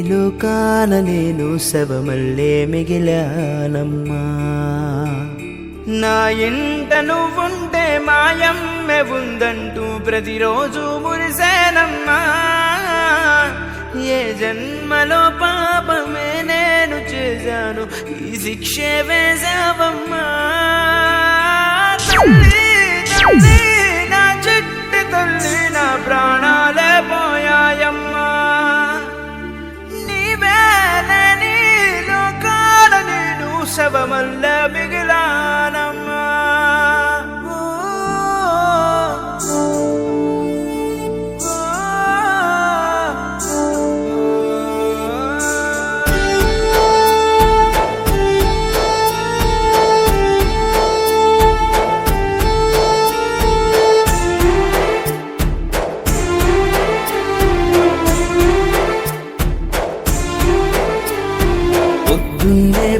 లోకాన నేను శవమల్లే మిగిలానమ్మా. నా ఇంట నువ్వుంటే మాయమ్మె ఉందంటూ ప్రతిరోజు మురిసేనమ్మా. ఏ జన్మలో పాపమే నేను చేశాను, ఈ శిక్షే వేశావమ్మా. తల్లి తల్లి నా చిట్టి తల్లి, నా ప్రాణాలే పోయాయమ్మా. నీవేలని లోకాల నేను శవమల్ల మిగిలానమ్మా.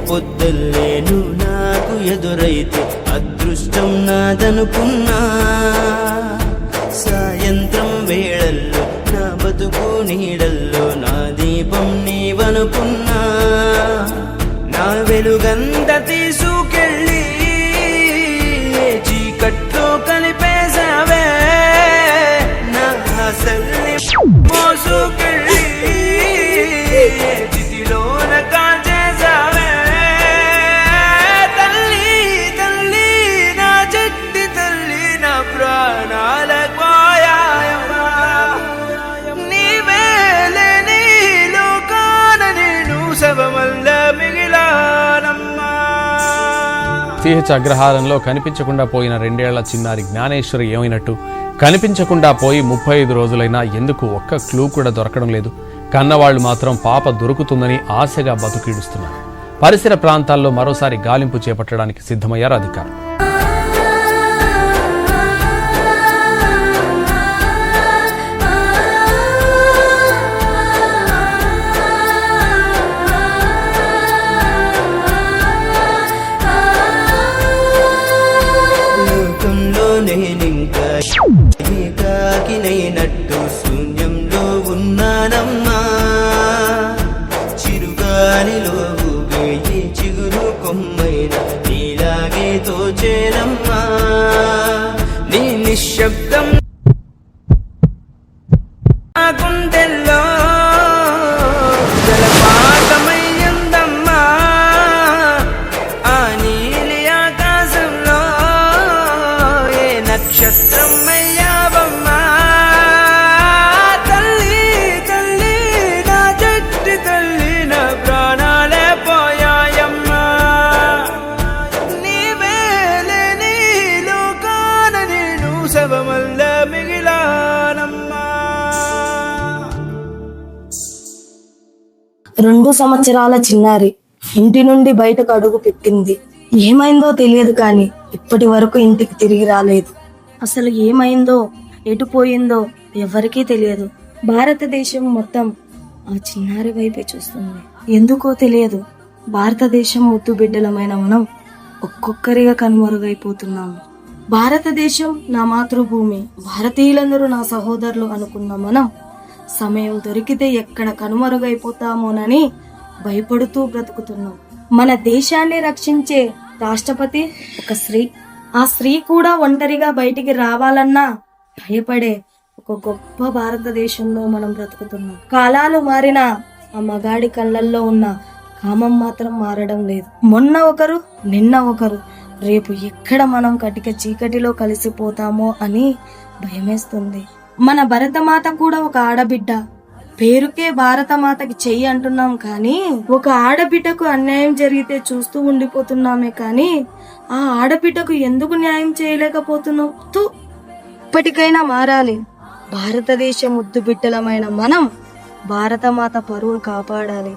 పొద్దుల్లేను నాకు ఎదురైతే అదృష్టం నాదనుకున్నా. సాయంత్రం వేళల్లో నా బతుకు నీడల్లో నా దీపం నీవనుకున్నా. నా వెలుగంత తీసుకెళ్ళి చీకట్లో కలిపేశావే. నా ఆశల్ని మోసుకెళ్ళి చితిలోన కాల్చేశావే. తల్లి తల్లి నా చెట్టి తల్లి, నా ప్రాణాల పోయాయమ్మా. నీవేలేని లోకాన నేను శవమల్ల మిగిలానమ్మా. సిహెచ్ అగ్రహారంలో కనిపించకుండా పోయిన 2 ఏళ్ల చిన్నారి జ్ఞానేశ్వరి ఏమైనట్టు? కనిపించకుండా పోయి 35 రోజులైనా ఎందుకు ఒక్క క్లూ కూడా దొరకడం లేదు? కన్నవాళ్లు మాత్రం పాప దొరుకుతుందని ఆశగా బతుకీడుస్తున్నారు. పరిసర ప్రాంతాల్లో మరోసారి గాలింపు చేపట్టడానికి సిద్ధమయ్యారు అధికారులు. ఏకాకినైనట్టు శూన్యంలో ఉన్నానమ్మా. చిరుగాలిలో ఊగే చిగురు కొమ్మైన నీలాగే తోచేనమ్మా. నీ నిశ్శబ్దం గుండెల్లో జలపాతమయ్యిందమ్మా. ఆ నీలి ఆకాశంలో ఏ నక్షత్రం అయ్యావమ్మా. తల్లి తల్లి నా చెట్టి తల్లి, నా ప్రాణాలే పోయాయమ్మా. నీవేలేని లోకాన నేను శవమల్ల మిగిలానమ్మా. 2 సంవత్సరాల చిన్నారి ఇంటి నుండి బయటకు అడుగు పెట్టింది. ఏమైందో తెలియదు కానీ ఇప్పటి వరకు ఇంటికి తిరిగి రాలేదు. అసలు ఏమైందో, ఎటు పోయిందో ఎవరికీ తెలియదు. భారతదేశం మొత్తం ఆ చిన్నారి వైపే చూస్తుంది. ఎందుకో తెలియదు, భారతదేశం ముద్దు బిడ్డలమైన మనం ఒక్కొక్కరిగా కనుమరుగైపోతున్నాము. భారతదేశం నా మాతృభూమి, భారతీయులందరూ నా సహోదరులు అనుకున్న మనం సమయం దొరికితే ఎక్కడ కనుమరుగైపోతామోనని భయపడుతూ బ్రతుకుతున్నాం. మన దేశాన్ని రక్షించే రాష్ట్రపతి ఒక స్త్రీ. ఆ స్త్రీ కూడా ఒంటరిగా బయటికి రావాలన్నా భయపడే ఒక గొప్ప భారతదేశంలో మనం బ్రతుకుతున్నాం. కాలాలు మారినా ఆ మగాడి కళ్ళల్లో ఉన్న కామం మాత్రం మారడం లేదు. మొన్న ఒకరు, నిన్న ఒకరు, రేపు ఎక్కడ మనం కటిక చీకటిలో కలిసిపోతామో అని భయమేస్తుంది. మన భరతమాత కూడా ఒక ఆడబిడ్డ. పేరుకే భారతమాతకి చెయ్యి అంటున్నాం కానీ ఒక ఆడబిడ్డకు అన్యాయం జరిగితే చూస్తూ ఉండిపోతున్నామే కానీ ఆ ఆడబిడ్డకు ఎందుకు న్యాయం చేయలేకపోతున్నాం? ఇప్పటికైనా మారాలి. భారతదేశ ముద్దు బిడ్డలమైన మనం భారతమాత పరువును కాపాడాలి.